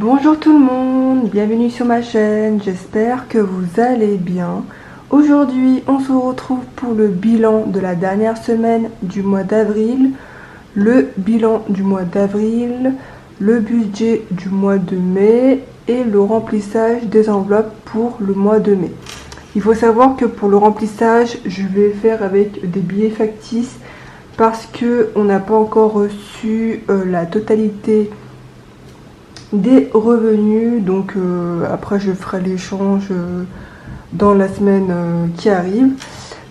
Bonjour tout le monde, bienvenue sur ma chaîne, j'espère que vous allez bien. Aujourd'hui on se retrouve pour le bilan de la dernière semaine du mois d'avril, le bilan du mois d'avril, le budget du mois de mai et le remplissage des enveloppes pour le mois de mai. Il faut savoir que pour le remplissage, je vais faire avec des billets factices parce que on n'a pas encore reçu la totalité des revenus, donc après je ferai l'échange dans la semaine qui arrive.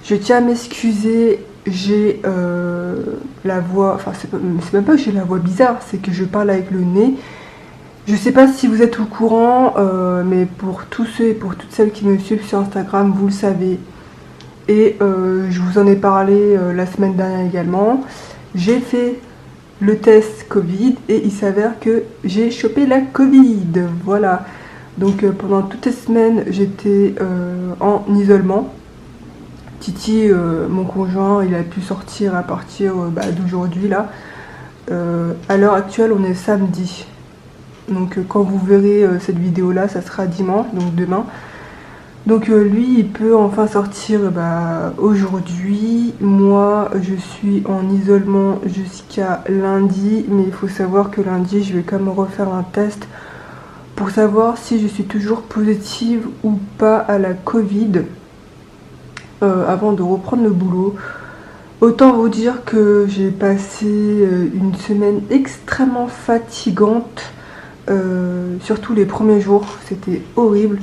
Je tiens à m'excuser, j'ai la voix, enfin c'est même pas que j'ai la voix bizarre, c'est que je parle avec le nez. Je sais pas si vous êtes au courant, mais pour tous ceux et pour toutes celles qui me suivent sur Instagram, vous le savez. Et je vous en ai parlé la semaine dernière également. J'ai fait le test Covid et il s'avère que j'ai chopé la Covid. Voilà. Donc pendant toutes les semaines, j'étais en isolement. Titi, mon conjoint, il a pu sortir à partir d'aujourd'hui là. À l'heure actuelle, on est samedi. Donc quand vous verrez cette vidéo là, ça sera dimanche, donc demain. Donc lui il peut enfin sortir aujourd'hui. Moi je suis en isolement jusqu'à lundi, mais il faut savoir que lundi je vais quand même refaire un test pour savoir si je suis toujours positive ou pas à la Covid avant de reprendre le boulot. Autant vous dire que j'ai passé une semaine extrêmement fatigante, surtout les premiers jours, c'était horrible.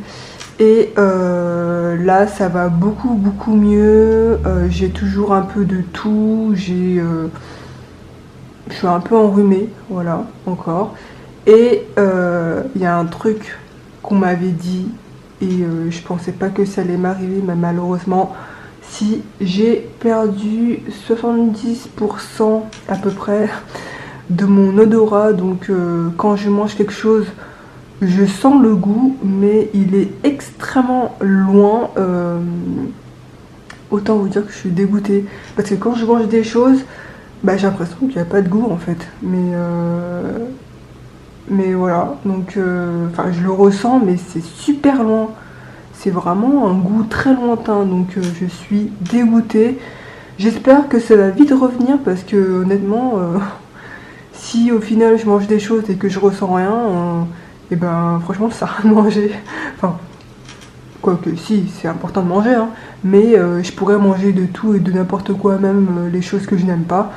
Et là ça va beaucoup mieux, j'ai toujours un peu de tout, je suis un peu enrhumée, voilà, encore. Et il y a un truc qu'on m'avait dit et je pensais pas que ça allait m'arriver, mais malheureusement, si j'ai perdu 70% à peu près de mon odorat, donc quand je mange quelque chose, je sens le goût, mais il est extrêmement loin. Autant vous dire que je suis dégoûtée. Parce que quand je mange des choses, j'ai l'impression qu'il n'y a pas de goût en fait. Mais voilà, donc je le ressens, mais c'est super loin. C'est vraiment un goût très lointain, donc je suis dégoûtée. J'espère que ça va vite revenir parce que honnêtement, si au final je mange des choses et que je ressens rien, et franchement ça sert à rien de manger. Enfin, quoique si, c'est important de manger, hein, mais je pourrais manger de tout et de n'importe quoi, même les choses que je n'aime pas.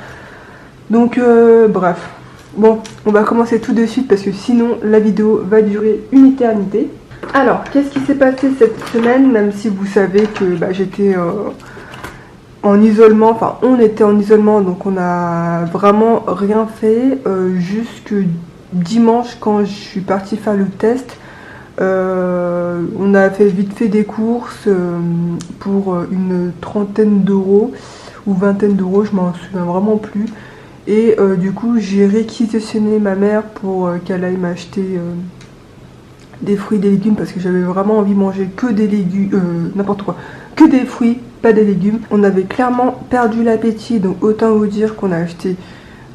Donc bref. Bon, on va commencer tout de suite parce que sinon la vidéo va durer une éternité. Alors, qu'est-ce qui s'est passé cette semaine, même si vous savez que j'étais en isolement, enfin on était en isolement, donc on a vraiment rien fait, jusque dimanche quand je suis partie faire le test. On a vite fait des courses pour une trentaine d'euros ou vingtaine d'euros, je m'en souviens vraiment plus. Et du coup j'ai réquisitionné ma mère pour qu'elle aille m'acheter des fruits et des légumes parce que j'avais vraiment envie de manger que des légumes, n'importe quoi, que des fruits, pas des légumes. On avait clairement perdu l'appétit, donc autant vous dire qu'on a acheté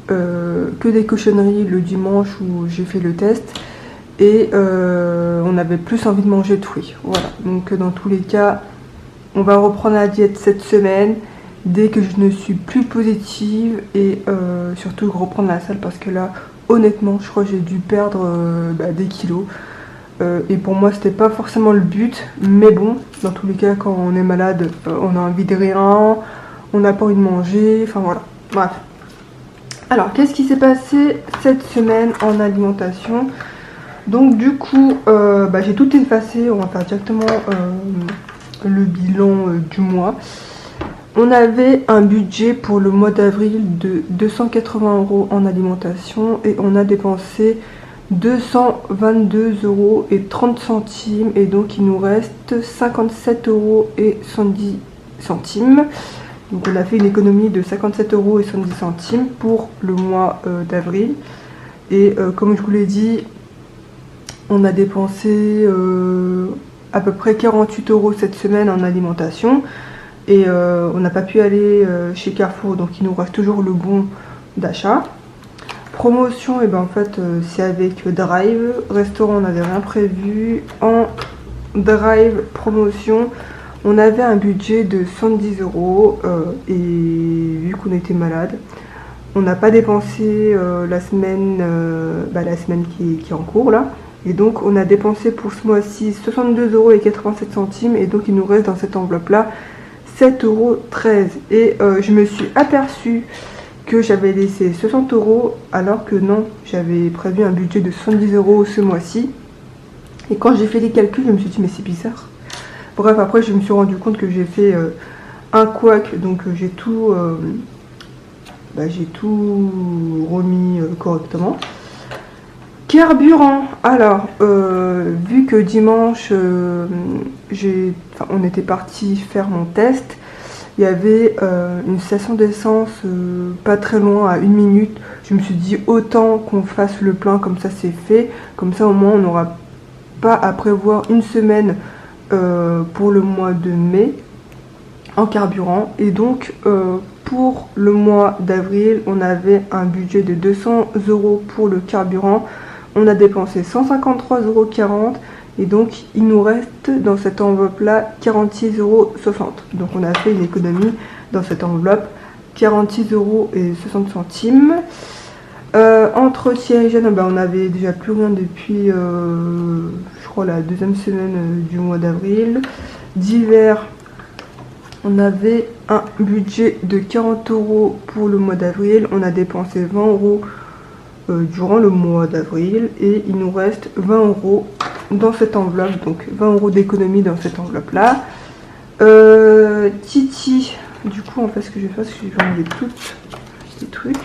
que des cochonneries le dimanche où j'ai fait le test. Et on avait plus envie de manger de fruits. Voilà, donc dans tous les cas, on va reprendre la diète cette semaine dès que je ne suis plus positive et surtout reprendre la salle parce que là, honnêtement, je crois que j'ai dû perdre des kilos. Et pour moi c'était pas forcément le but, mais bon, dans tous les cas quand on est malade, on a envie de rien, on n'a pas envie de manger, enfin voilà, bref. Alors qu'est-ce qui s'est passé cette semaine en alimentation? Donc du coup j'ai tout effacé, on va faire directement le bilan du mois. On avait un budget pour le mois d'avril de 280 € en alimentation et on a dépensé 222 € et 30 centimes et donc il nous reste 57 € et 70 centimes. Donc on a fait une économie de 57 € et 70 centimes pour le mois d'avril. Et comme je vous l'ai dit, on a dépensé à peu près 48 € cette semaine en alimentation. Et on n'a pas pu aller chez Carrefour, donc il nous reste toujours le bon d'achat. promotion, et ben en fait c'est avec Drive. Restaurant, on n'avait rien prévu. En Drive promotion, on avait un budget de 110 € et vu qu'on était malade, on n'a pas dépensé la semaine qui est en cours là. Et donc on a dépensé pour ce mois-ci 62,87 € et donc il nous reste dans cette enveloppe là 7,13 €. Et je me suis aperçue que j'avais laissé 60 € alors que non, j'avais prévu un budget de 70 € ce mois-ci. Et quand j'ai fait les calculs, je me suis dit mais c'est bizarre. Bref, après je me suis rendu compte que j'ai fait un couac, donc j'ai tout remis correctement. Carburant, alors vu que dimanche on était parti faire mon test, il y avait une station d'essence pas très loin, à 1 minute. Je me suis dit autant qu'on fasse le plein, comme ça c'est fait, comme ça au moins on n'aura pas à prévoir une semaine pour le mois de mai en carburant. Et donc pour le mois d'avril, on avait un budget de 200 € pour le carburant. On a dépensé 153,40 € et donc il nous reste dans cette enveloppe là 46,60 €. Donc on a fait une économie dans cette enveloppe, 46,60 €. Entretien hygiène, on n'avait déjà plus rien depuis je crois la deuxième semaine du mois d'avril. Divers, on avait un budget de 40 € pour le mois d'avril. On a dépensé 20 € durant le mois d'avril et il nous reste 20 € dans cette enveloppe, donc 20 € d'économie dans cette enveloppe là. Titi, du coup en fait ce que je vais faire, c'est que je vais enlever tous les trucs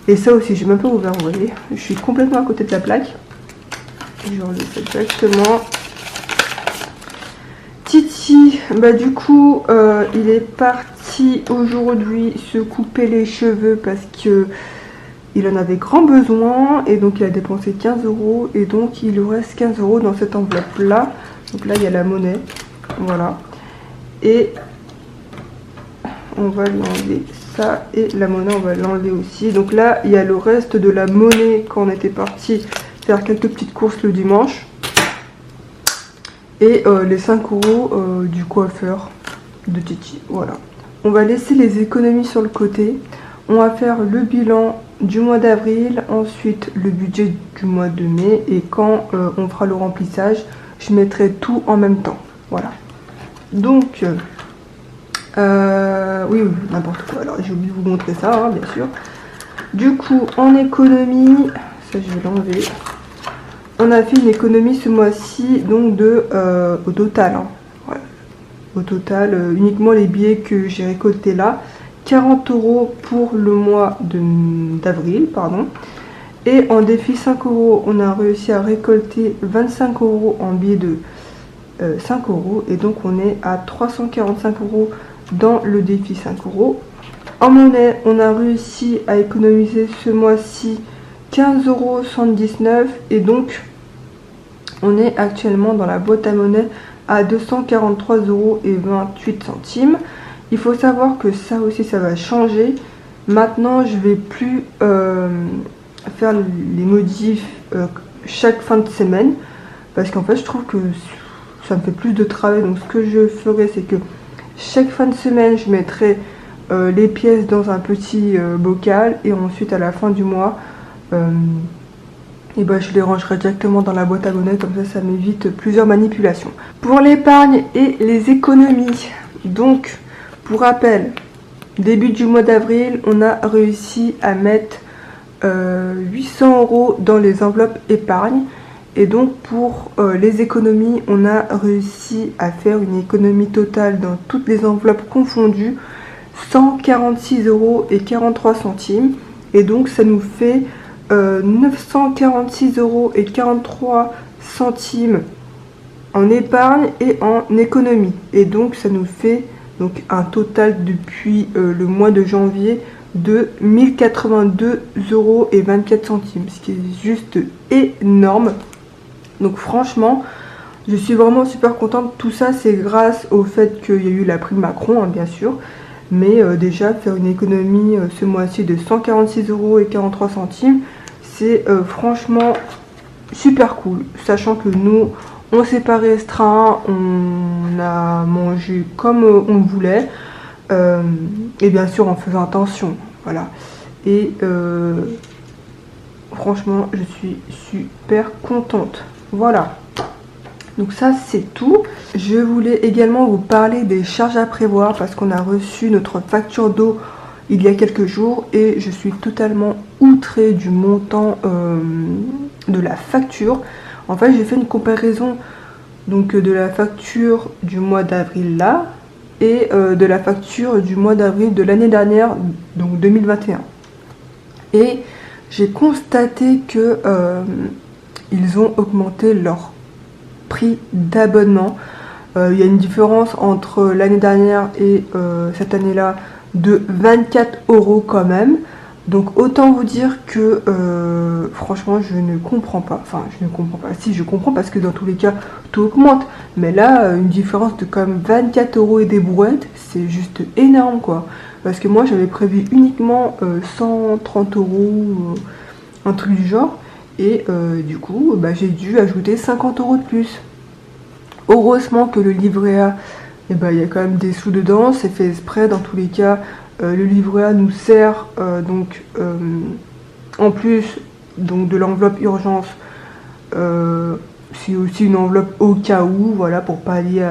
et ça aussi j'ai même pas ouvert, vous voyez, je suis complètement à côté de la plaque. Je vais enlever ça directement. Titi, bah du coup il est parti aujourd'hui se couper les cheveux parce que il en avait grand besoin et donc il a dépensé 15 € et donc il lui reste 15 € dans cette enveloppe là. Donc là il y a la monnaie, voilà, et on va lui enlever ça et la monnaie on va l'enlever aussi. Donc là il y a le reste de la monnaie quand on était parti faire quelques petites courses le dimanche et les 5 € du coiffeur de Titi, voilà. On va laisser les économies sur le côté. On va faire le bilan du mois d'avril, ensuite le budget du mois de mai et quand on fera le remplissage, je mettrai tout en même temps, voilà. Donc oui, n'importe quoi, alors j'ai oublié de vous montrer ça, hein, bien sûr. Du coup en économie, ça je vais l'enlever, on a fait une économie ce mois-ci donc de au total, hein, ouais. Au total uniquement les billets que j'ai récoltés là, 40 € pour le mois d'avril, pardon. Et en défi 5 €, on a réussi à récolter 25 € en billets de 5 € et donc on est à 345 € dans le défi 5 €. En monnaie, on a réussi à économiser ce mois-ci 15,79 € et donc on est actuellement dans la boîte à monnaie à 243,28 €. Il faut savoir que ça aussi ça va changer. Maintenant je vais plus faire les modifs chaque fin de semaine parce qu'en fait je trouve que ça me fait plus de travail. Donc ce que je ferai, c'est que chaque fin de semaine je mettrai les pièces dans un petit bocal et ensuite à la fin du mois et ben, je les rangerai directement dans la boîte à monnaie, comme ça m'évite plusieurs manipulations. Pour l'épargne et les économies, donc pour rappel, début du mois d'avril, on a réussi à mettre 800 € dans les enveloppes épargne. Et donc pour les économies, on a réussi à faire une économie totale dans toutes les enveloppes confondues, 146,43 €. Et donc ça nous fait 946,43 € en épargne et en économie. Et donc ça nous fait donc un total depuis le mois de janvier de 1082,24 €, ce qui est juste énorme. Donc franchement, je suis vraiment super contente. Tout ça, c'est grâce au fait qu'il y a eu la prime Macron, hein, bien sûr. Mais déjà faire une économie ce mois-ci de 146,43 €, c'est franchement super cool. Sachant que nous, on s'est pas restreint, on a mangé comme on le voulait. Et bien sûr en faisant attention. Voilà. Et franchement, je suis super contente. Voilà. Donc ça, c'est tout. Je voulais également vous parler des charges à prévoir parce qu'on a reçu notre facture d'eau il y a quelques jours et je suis totalement outrée du montant de la facture. En fait, j'ai fait une comparaison donc de la facture du mois d'avril là et de la facture du mois d'avril de l'année dernière, donc 2021. Et j'ai constaté que ils ont augmenté leur prix d'abonnement. Il y a une différence entre l'année dernière et cette année-là de 24 € quand même. Donc autant vous dire que franchement je ne comprends pas. Enfin je ne comprends pas. Si je comprends parce que dans tous les cas tout augmente. Mais là une différence de quand même 24 € et des brouettes, c'est juste énorme quoi. Parce que moi j'avais prévu uniquement 130 €, un truc du genre. Et du coup bah, j'ai dû ajouter 50 € de plus. Heureusement que le livret A, eh ben, y a quand même des sous dedans, c'est fait exprès dans tous les cas. Le livret A nous sert donc en plus donc, de l'enveloppe urgence, c'est aussi une enveloppe au cas où, voilà, pour pallier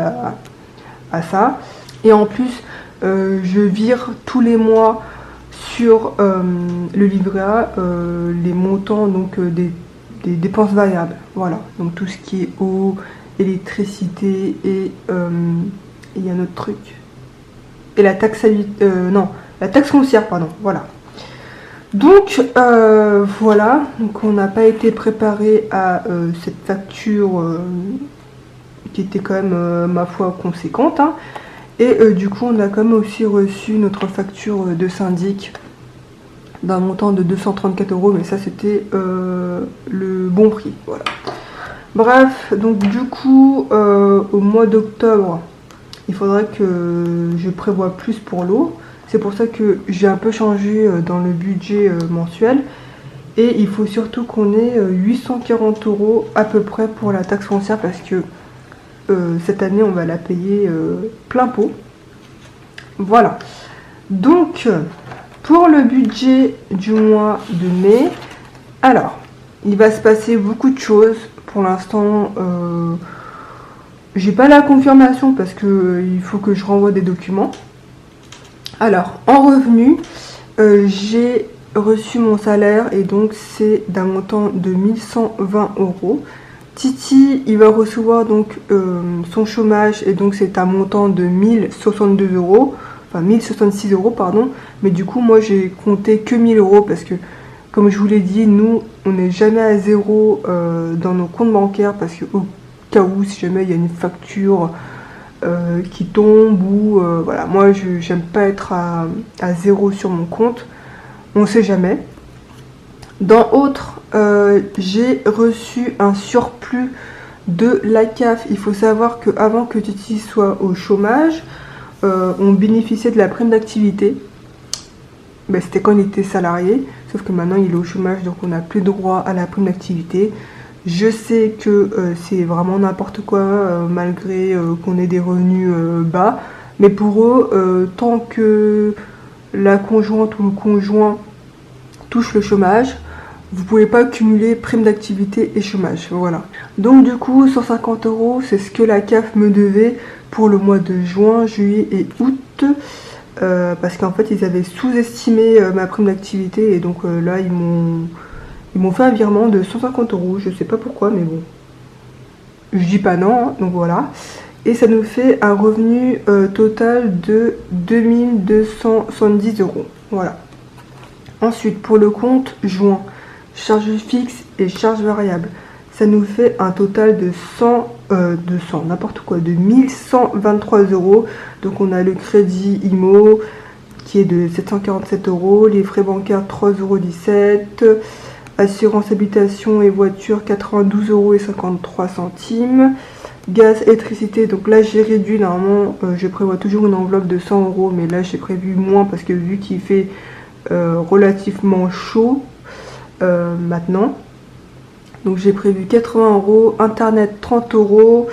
à ça. Et en plus, je vire tous les mois sur le livret A les montants donc, des dépenses variables. Voilà, donc tout ce qui est eau, électricité et il y a un autre truc. Et la taxe non, la taxe foncière, pardon, voilà. Donc voilà, donc on n'a pas été préparé à cette facture qui était quand même ma foi conséquente. Hein. Et du coup on a quand même aussi reçu notre facture de syndic d'un montant de 234 €, mais ça c'était le bon prix, voilà. Bref, donc du coup au mois d'octobre, il faudrait que je prévoie plus pour l'eau. C'est pour ça que j'ai un peu changé dans le budget mensuel. Et il faut surtout qu'on ait 840 € à peu près pour la taxe foncière parce que cette année on va la payer plein pot. Voilà. Donc pour le budget du mois de mai, alors il va se passer beaucoup de choses. Pour l'instant, j'ai pas la confirmation parce que il faut que je renvoie des documents. Alors, en revenu, j'ai reçu mon salaire et donc c'est d'un montant de 1120 €. Titi, il va recevoir donc son chômage et donc c'est un montant de 1062 €, enfin 1066 € pardon. Mais du coup, moi j'ai compté que 1000 € parce que, comme je vous l'ai dit, nous on n'est jamais à zéro dans nos comptes bancaires parce que au cas où si jamais il y a une facture qui tombe ou voilà, moi j'aime pas être à zéro sur mon compte, on sait jamais. Dans autre, j'ai reçu un surplus de la CAF. Il faut savoir qu'avant que Titi soit au chômage, on bénéficiait de la prime d'activité. Ben, c'était quand il était salarié, sauf que maintenant il est au chômage, donc on n'a plus droit à la prime d'activité. Je sais que c'est vraiment n'importe quoi, malgré qu'on ait des revenus bas, mais pour eux, tant que la conjointe ou le conjoint touche le chômage, vous pouvez pas cumuler prime d'activité et chômage, voilà. Donc du coup, 150 €, c'est ce que la CAF me devait pour le mois de juin, juillet et août. Parce qu'en fait ils avaient sous-estimé ma prime d'activité et donc là ils m'ont fait un virement de 150 €, je sais pas pourquoi mais bon, je dis pas non, hein, donc voilà. Et ça nous fait un revenu total de 2270 €, voilà. Ensuite pour le compte juin, charges fixes et charges variables, ça nous fait un total de 1123 €. Donc on a le crédit IMO qui est de 747 €, les frais bancaires 3,17 €, assurance habitation et voiture 92,53 €, gaz, électricité. Donc là j'ai réduit, normalement je prévois toujours une enveloppe de 100 euros, mais là j'ai prévu moins parce que vu qu'il fait relativement chaud maintenant. Donc j'ai prévu 80 euros, internet 30 euros,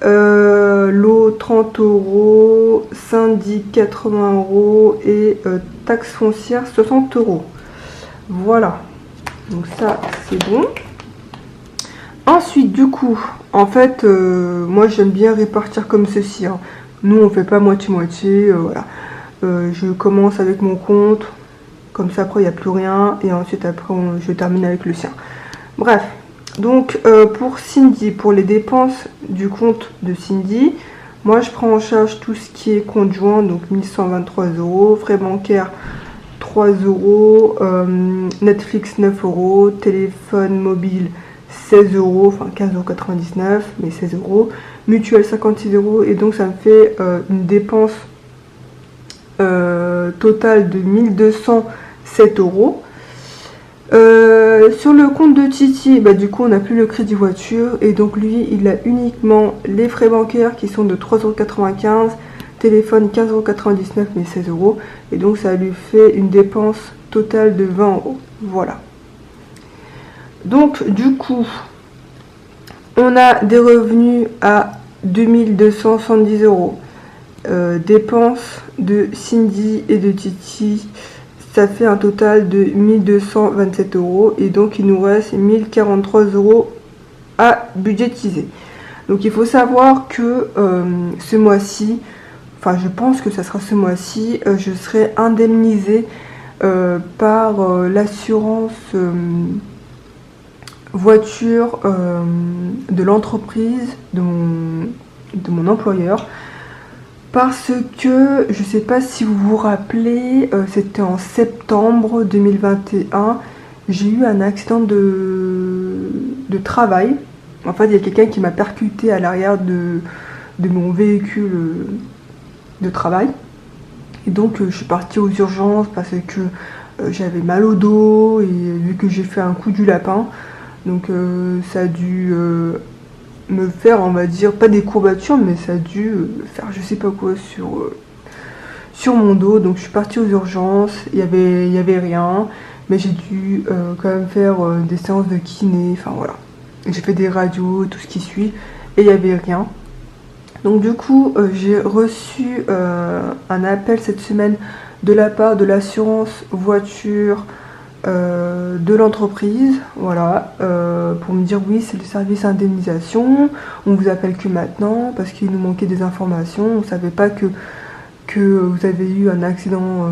l'eau 30 euros, syndic 80 euros et taxe foncière 60 euros. Voilà, donc ça c'est bon. Ensuite du coup, en fait, moi j'aime bien répartir comme ceci, hein. Nous on fait pas moitié-moitié, voilà. Je commence avec mon compte, comme ça après il n'y a plus rien, et ensuite après je termine avec le sien. Bref, donc pour Cindy, pour les dépenses du compte de Cindy, moi je prends en charge tout ce qui est conjoint, donc 1123 euros, frais bancaires 3 euros, Netflix 9 euros, téléphone mobile 16 euros, enfin 15,99 €, mais 16 euros, mutuelle 56 euros, et donc ça me fait une dépense totale de 1207 euros. Sur le compte de Titi, bah, du coup on n'a plus le crédit voiture, et donc lui il a uniquement les frais bancaires qui sont de 3,95 €, téléphone 15,99 €, mais 16 euros, et donc ça lui fait une dépense totale de 20 euros. Voilà. Donc du coup on a des revenus à 2270 euros. Dépenses de Cindy et de Titi, ça fait un total de 1227 euros, et donc il nous reste 1043 euros à budgétiser. Donc il faut savoir que ce mois-ci, enfin je pense que ça sera ce mois-ci, je serai indemnisée par l'assurance voiture de l'entreprise, de mon employeur. Parce que, je ne sais pas si vous vous rappelez, c'était en septembre 2021, j'ai eu un accident de travail. En fait, il y a quelqu'un qui m'a percuté à l'arrière de mon véhicule de travail. Et donc, je suis partie aux urgences parce que j'avais mal au dos, et vu que j'ai fait un coup du lapin, donc ça a dû me faire, on va dire, pas des courbatures, mais ça a dû faire je sais pas quoi sur mon dos. Donc je suis partie aux urgences, il y avait rien, mais j'ai dû quand même faire des séances de kiné, enfin voilà. J'ai fait des radios, tout ce qui suit, et il y avait rien. Donc du coup j'ai reçu un appel cette semaine de la part de l'assurance voiture de l'entreprise, voilà, pour me dire oui, c'est le service indemnisation, on vous appelle que maintenant parce qu'il nous manquait des informations, on savait pas que vous avez eu un accident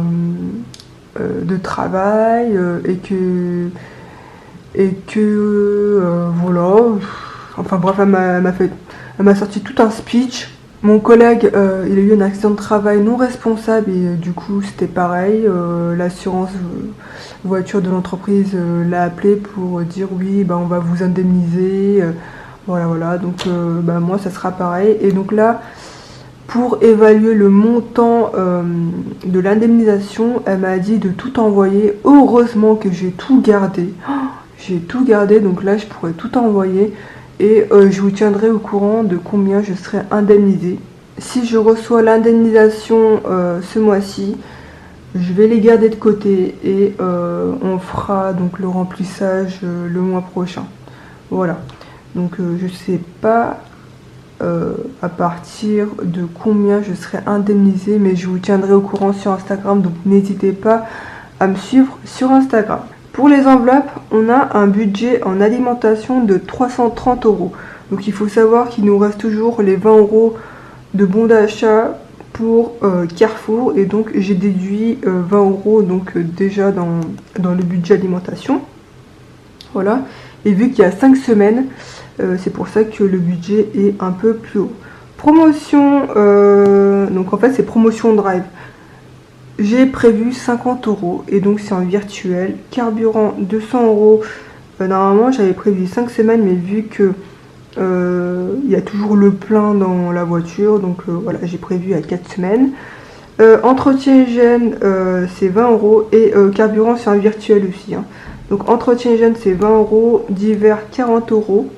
de travail, et que voilà, enfin bref, elle m'a sorti tout un speech. Mon collègue, il a eu un accident de travail non responsable, et du coup c'était pareil, l'assurance voiture de l'entreprise l'a appelé pour dire oui, bah, on va vous indemniser, voilà, donc bah, moi ça sera pareil. Et donc là, pour évaluer le montant de l'indemnisation, elle m'a dit de tout envoyer. Heureusement que j'ai tout gardé, j'ai tout gardé, donc là je pourrais tout envoyer. Et je vous tiendrai au courant de combien je serai indemnisée. Si je reçois l'indemnisation ce mois-ci, je vais les garder de côté, et on fera donc le remplissage le mois prochain. Voilà. Donc je sais pas à partir de combien je serai indemnisée, mais je vous tiendrai au courant sur Instagram, donc n'hésitez pas à me suivre sur Instagram. Pour les enveloppes, on a un budget en alimentation de 330 euros. Donc il faut savoir qu'il nous reste toujours les 20 euros de bon d'achat pour Carrefour, et donc j'ai déduit 20 euros donc déjà dans le budget alimentation. Voilà. Et vu qu'il y a 5 semaines, c'est pour ça que le budget est un peu plus haut. Promotion, donc en fait c'est promotion drive. J'ai prévu 50 euros, et donc c'est en virtuel. Carburant 200 euros. Normalement j'avais prévu 5 semaines, mais vu que il y a toujours le plein dans la voiture, donc voilà, j'ai prévu à 4 semaines. Entretien hygiène, c'est 20 euros, et carburant c'est un virtuel aussi, hein. Donc entretien hygiène c'est 20 euros, d'hiver 40 euros,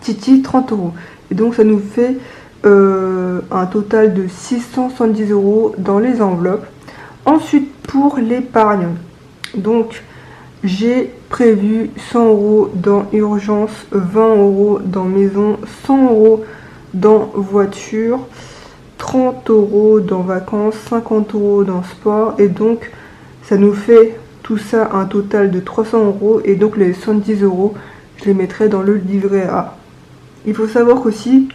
Titi 30 euros. Et donc ça nous fait un total de 670 € dans les enveloppes. Ensuite, pour l'épargne, donc j'ai prévu 100 € dans urgence, 20 € dans maison, 100 € dans voiture, 30 € dans vacances, 50 € dans sport. Et donc ça nous fait tout ça un total de 300 €. Et donc les 70 € je les mettrai dans le livret A. Il faut savoir qu'aussi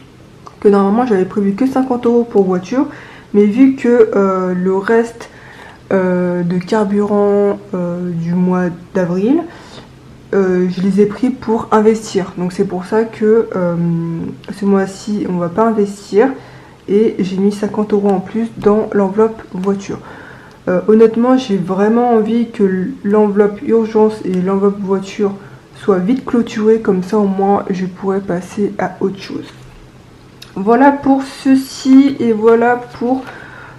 que normalement j'avais prévu que 50 € pour voiture, mais vu que le reste de carburant du mois d'avril, je les ai pris pour investir. Donc c'est pour ça que ce mois-ci on va pas investir et j'ai mis 50 € en plus dans l'enveloppe voiture. Honnêtement, j'ai vraiment envie que l'enveloppe urgence et l'enveloppe voiture soient vite clôturées, comme ça au moins je pourrais passer à autre chose. Voilà pour ceci et voilà pour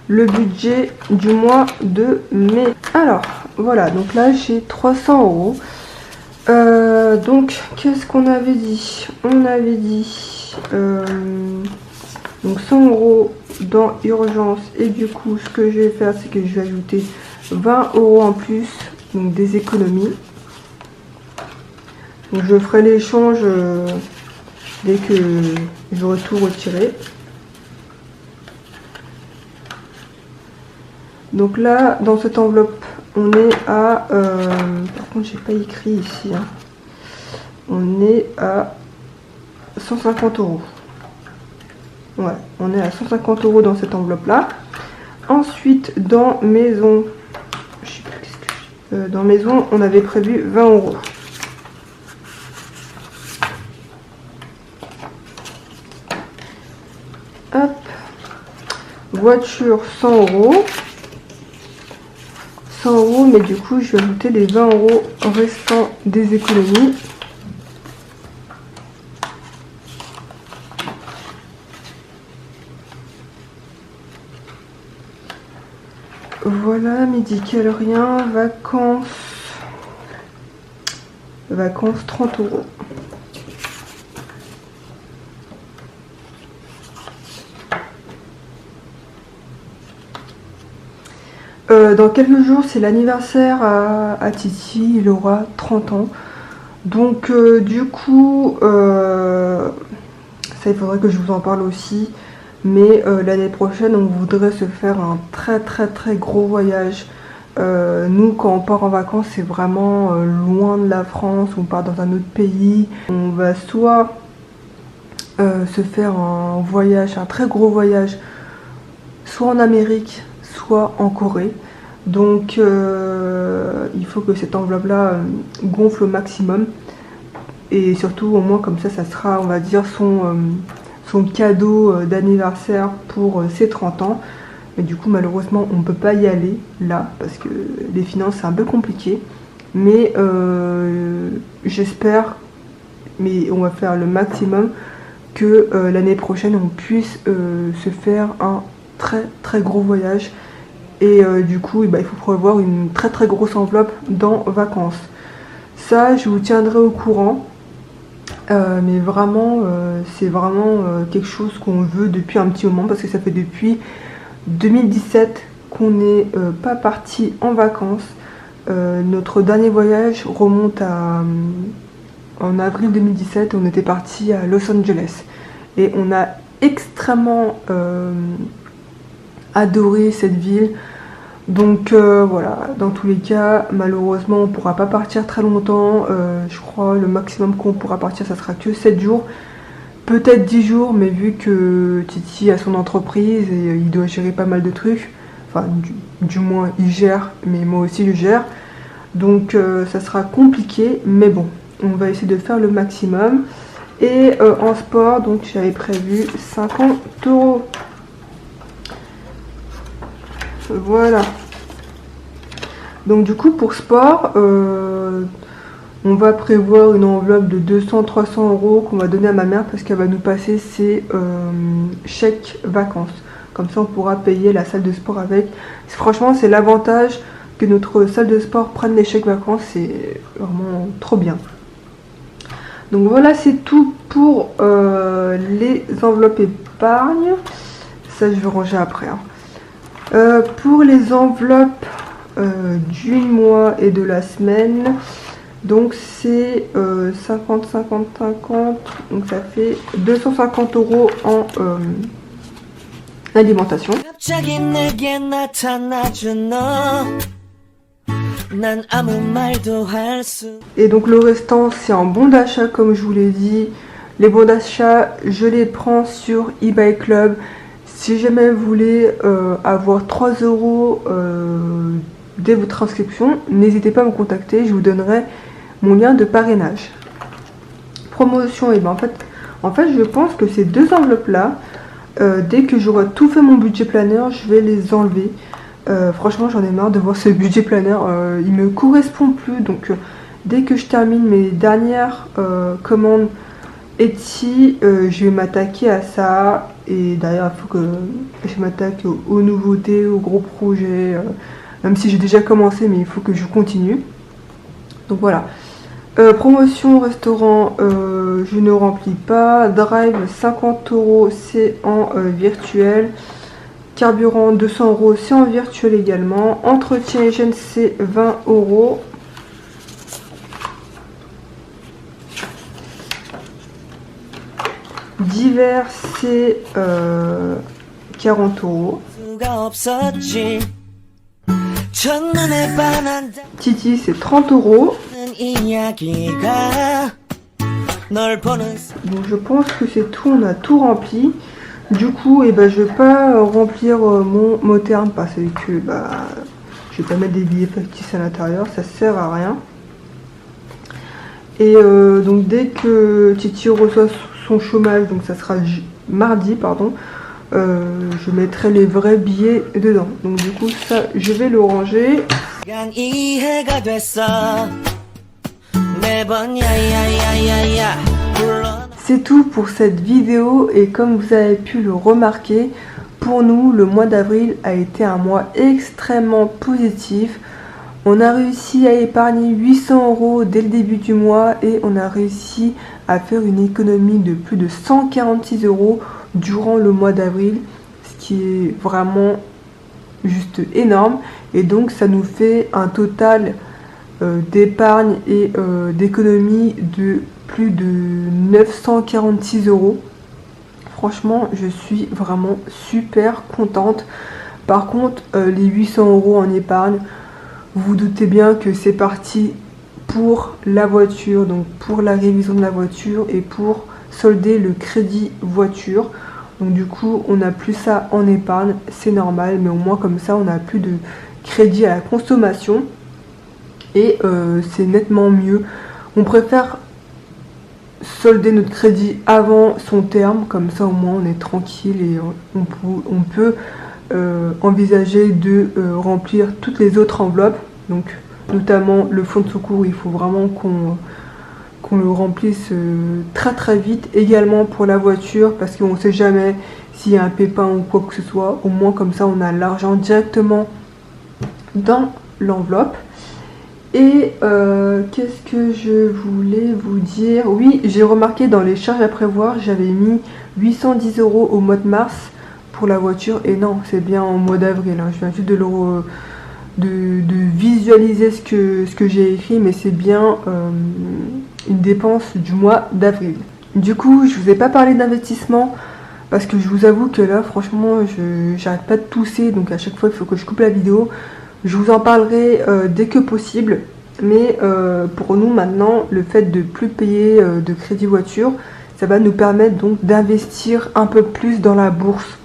le budget du mois de mai. Alors voilà, donc là j'ai 300 €. Donc qu'est-ce qu'on avait dit? On avait dit donc 100 € dans urgence, et du coup ce que je vais faire c'est que je vais ajouter 20 € en plus, donc des économies. Donc je ferai l'échange dès que j'aurai tout retiré. Donc là, dans cette enveloppe, on est à... par contre, j'ai pas écrit ici. Hein. On est à 150 €. Ouais, on est à 150 € dans cette enveloppe-là. Ensuite, dans maison... Je sais plus qu'est-ce que dans maison, on avait prévu 20 €. Hop. Voiture, 100 €. 100 €, mais du coup je vais ajouter les 20 € restants des économies. Voilà, médical rien, vacances 30 €. Dans quelques jours, c'est l'anniversaire à Titi, il aura 30 ans. Donc du coup, ça il faudrait que je vous en parle aussi. Mais l'année prochaine, on voudrait se faire un très gros voyage. Nous, quand on part en vacances, c'est vraiment loin de la France, on part dans un autre pays. On va soit se faire un voyage, un très gros voyage, soit en Amérique, soit en Corée. Donc il faut que cette enveloppe là gonfle au maximum, et surtout au moins comme ça sera, on va dire, son cadeau d'anniversaire pour ses 30 ans. Mais du coup malheureusement on ne peut pas y aller là parce que les finances c'est un peu compliqué, mais j'espère, mais on va faire le maximum que l'année prochaine on puisse se faire un très gros voyage. Et du coup, il faut prévoir une très grosse enveloppe dans vacances. Ça, je vous tiendrai au courant. Mais vraiment, c'est vraiment quelque chose qu'on veut depuis un petit moment. Parce que ça fait depuis 2017 qu'on n'est pas parti en vacances. Notre dernier voyage remonte en avril 2017. On était parti à Los Angeles. Et on a extrêmement adoré cette ville. Donc voilà, dans tous les cas, malheureusement on ne pourra pas partir très longtemps. Je crois le maximum qu'on pourra partir, ça sera que 7 jours, peut-être 10 jours, mais vu que Titi a son entreprise et il doit gérer pas mal de trucs, enfin du moins il gère, mais moi aussi je gère, donc ça sera compliqué, mais bon, on va essayer de faire le maximum. Et en sport, donc j'avais prévu 50 €. Voilà. Donc du coup pour sport, on va prévoir une enveloppe de 200-300 € qu'on va donner à ma mère parce qu'elle va nous passer ses chèques vacances. Comme ça on pourra payer la salle de sport avec. Franchement c'est l'avantage que notre salle de sport prenne les chèques vacances, c'est vraiment trop bien. Donc voilà, c'est tout pour les enveloppes épargne. Ça, je vais ranger après. Hein. Pour les enveloppes du mois et de la semaine, donc c'est 50, 50, 50. Donc ça fait 250 € en alimentation. Et donc le restant c'est en bon d'achat comme je vous l'ai dit. Les bons d'achat je les prends sur eBay Club. Si jamais vous voulez avoir 3 € dès votre inscription, n'hésitez pas à me contacter, je vous donnerai mon lien de parrainage. Promotion, et ben en fait je pense que ces deux enveloppes là, dès que j'aurai tout fait mon budget planner, je vais les enlever. Franchement j'en ai marre de voir ce budget planner, il me correspond plus, donc dès que je termine mes dernières commandes Etsy, je vais m'attaquer à ça. Et d'ailleurs il faut que je m'attaque aux nouveautés, aux gros projets, même si j'ai déjà commencé, mais il faut que je continue. Donc voilà. Promotion restaurant, je ne remplis pas. Drive 50 €, c'est en virtuel. Carburant 200 €, c'est en virtuel également. Entretien hygiène, c'est 20 €. Divers, c'est 40 €. Titi, c'est 30 €. Bon, je pense que c'est tout, on a tout rempli. Du coup, je vais pas remplir mon mot terme parce que je vais pas mettre des billets factices à l'intérieur, ça sert à rien. Et donc dès que Titi reçoit son chômage, donc ça sera mardi, pardon, je mettrai les vrais billets dedans. Donc du coup ça je vais le ranger. C'est tout pour cette vidéo et comme vous avez pu le remarquer, pour nous le mois d'avril a été un mois extrêmement positif. On a réussi à épargner 800 € dès le début du mois et on a réussi à faire une économie de plus de 146 € durant le mois d'avril, ce qui est vraiment juste énorme. Et donc ça nous fait un total d'épargne et d'économie de plus de 946 €. Franchement, je suis vraiment super contente. Par contre, les 800 € en épargne, vous vous doutez bien que c'est parti pour la voiture, donc pour la révision de la voiture et pour solder le crédit voiture. Donc du coup, on n'a plus ça en épargne, c'est normal, mais au moins comme ça, on n'a plus de crédit à la consommation. Et c'est nettement mieux. On préfère solder notre crédit avant son terme, comme ça au moins on est tranquille et on peut envisager de remplir toutes les autres enveloppes, donc notamment le fonds de secours, il faut vraiment qu'on le remplisse très très vite, également pour la voiture parce qu'on ne sait jamais s'il y a un pépin ou quoi que ce soit, au moins comme ça on a l'argent directement dans l'enveloppe. Et qu'est-ce que je voulais vous dire? Oui, j'ai remarqué dans les charges à prévoir, j'avais mis 810 € au mois de mars pour la voiture. Et non, c'est bien en mois d'avril. Hein. Je viens juste de visualiser ce que j'ai écrit, mais c'est bien une dépense du mois d'avril. Du coup, je vous ai pas parlé d'investissement parce que je vous avoue que là, franchement, j'arrête pas de tousser. Donc à chaque fois, il faut que je coupe la vidéo. Je vous en parlerai dès que possible, mais pour nous maintenant, le fait de plus payer de crédit voiture, ça va nous permettre donc d'investir un peu plus dans la bourse.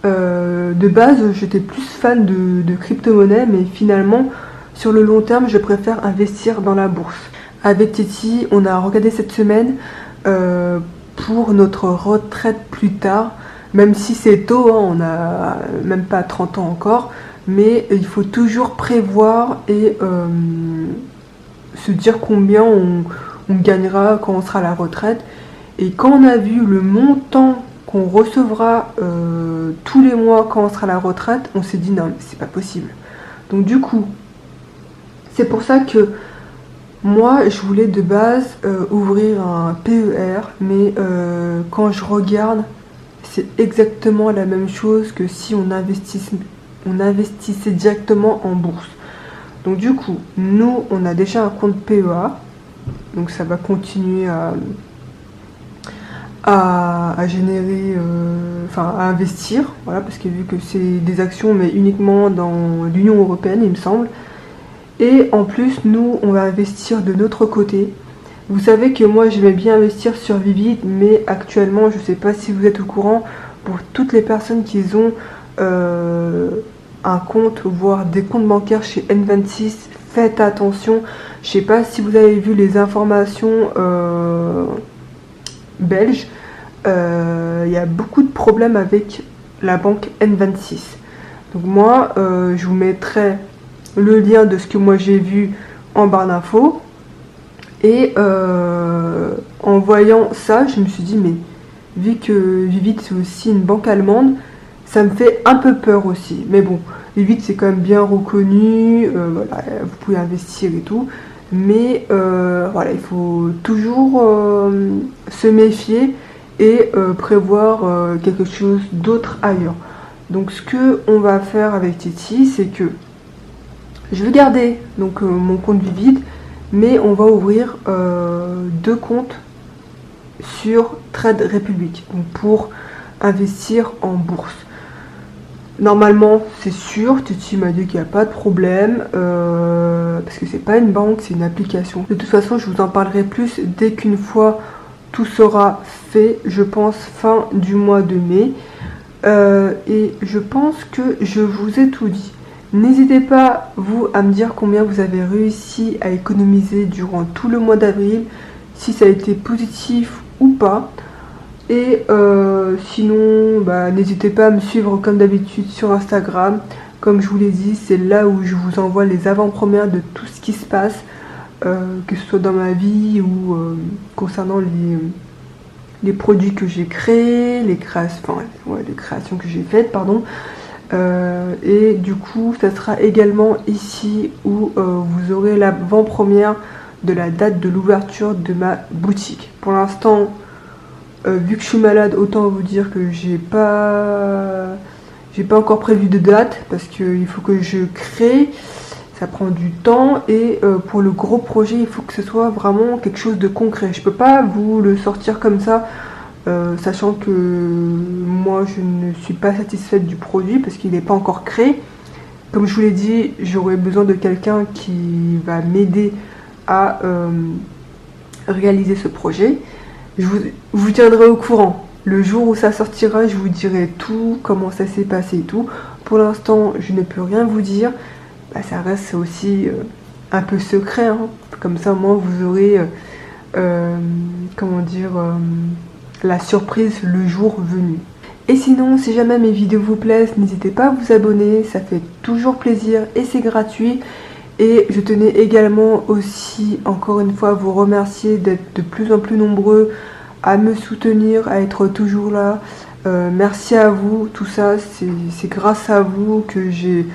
De base, j'étais plus fan de crypto-monnaie, mais finalement, sur le long terme, je préfère investir dans la bourse. Avec Titi, on a regardé cette semaine pour notre retraite plus tard, même si c'est tôt, hein, on n'a même pas 30 ans encore. Mais il faut toujours prévoir et se dire combien on gagnera quand on sera à la retraite. Et quand on a vu le montant qu'on recevra tous les mois quand on sera à la retraite, on s'est dit non, mais c'est pas possible. Donc du coup, c'est pour ça que Moi, je voulais de base ouvrir un PER, mais quand je regarde, c'est exactement la même chose que si on investissait directement en bourse. Donc du coup, nous, on a déjà un compte PEA, donc ça va continuer à générer, à investir, voilà, parce que vu que c'est des actions, mais uniquement dans l'Union européenne, il me semble. Et en plus, nous, on va investir de notre côté. Vous savez que moi, j'aimais bien investir sur Vivid, mais actuellement, je ne sais pas si vous êtes au courant, pour toutes les personnes qui ont un compte, voire des comptes bancaires chez N26, faites attention. Je ne sais pas si vous avez vu les informations belges. Il y a beaucoup de problèmes avec la banque N26. Donc moi, je vous mettrai le lien de ce que moi j'ai vu en barre d'infos. Et en voyant ça, je me suis dit, mais vu que Vivid c'est aussi une banque allemande, ça me fait un peu peur aussi. Mais bon, Vivid c'est quand même bien reconnu, voilà, vous pouvez investir et tout. Mais voilà, il faut toujours se méfier et prévoir quelque chose d'autre ailleurs. Donc ce que on va faire avec Titi, c'est que je vais garder donc mon compte Vivid, mais on va ouvrir 2 comptes sur Trade Republic, donc pour investir en bourse. Normalement, c'est sûr, Titi m'a dit qu'il n'y a pas de problème, parce que c'est pas une banque, c'est une application. De toute façon, je vous en parlerai plus dès qu'une fois tout sera fait, je pense fin du mois de mai. Et je pense que je vous ai tout dit. N'hésitez pas, vous, à me dire combien vous avez réussi à économiser durant tout le mois d'avril, si ça a été positif ou pas. Et sinon, n'hésitez pas à me suivre comme d'habitude sur Instagram. Comme je vous l'ai dit, c'est là où je vous envoie les avant-premières de tout ce qui se passe, que ce soit dans ma vie ou concernant les produits que j'ai créés, les créations que j'ai faites, pardon. Et du coup, ça sera également ici où vous aurez l'avant-première de la date de l'ouverture de ma boutique. Pour l'instant, vu que je suis malade, autant vous dire que j'ai pas encore prévu de date parce qu'il faut que je crée, ça prend du temps et pour le gros projet, il faut que ce soit vraiment quelque chose de concret. Je peux pas vous le sortir comme ça. Sachant que moi je ne suis pas satisfaite du produit parce qu'il n'est pas encore créé. Comme je vous l'ai dit, j'aurais besoin de quelqu'un qui va m'aider à réaliser ce projet. Je vous tiendrai au courant. Le jour où ça sortira, je vous dirai tout, comment ça s'est passé et tout. Pour l'instant, je ne peux rien vous dire. Ça reste aussi un peu secret, hein. Comme ça, au moins, vous aurez, la surprise le jour venu. Et sinon, si jamais mes vidéos vous plaisent, n'hésitez pas à vous abonner, ça fait toujours plaisir et c'est gratuit. Et je tenais également aussi, encore une fois, à vous remercier d'être de plus en plus nombreux à me soutenir, à être toujours là. Merci à vous, tout ça, c'est grâce à vous que j'ai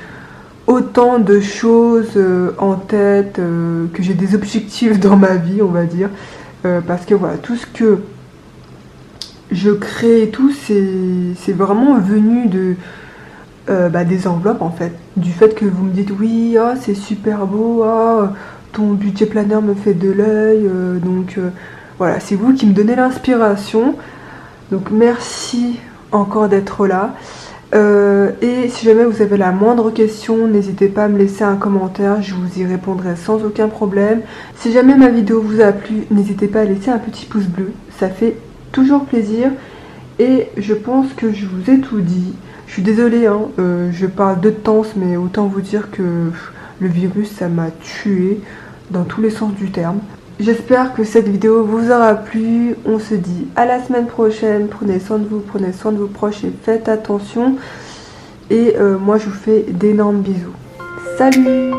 autant de choses en tête, que j'ai des objectifs dans ma vie, on va dire. Parce que voilà, tout ce que je crée et tout, c'est vraiment venu de des enveloppes en fait. Du fait que vous me dites oui, oh, c'est super beau, oh, ton budget planner me fait de l'œil. Voilà, c'est vous qui me donnez l'inspiration. Donc merci encore d'être là. Et si jamais vous avez la moindre question, n'hésitez pas à me laisser un commentaire, je vous y répondrai sans aucun problème. Si jamais ma vidéo vous a plu, n'hésitez pas à laisser un petit pouce bleu, ça fait toujours plaisir. Et je pense que je vous ai tout dit. Je suis désolée, hein, je parle de temps, mais autant vous dire que le virus, ça m'a tué dans tous les sens du terme. J'espère que cette vidéo vous aura plu. On se dit à la semaine prochaine. Prenez soin de vous, prenez soin de vos proches et faites attention. Et moi, je vous fais d'énormes bisous. Salut!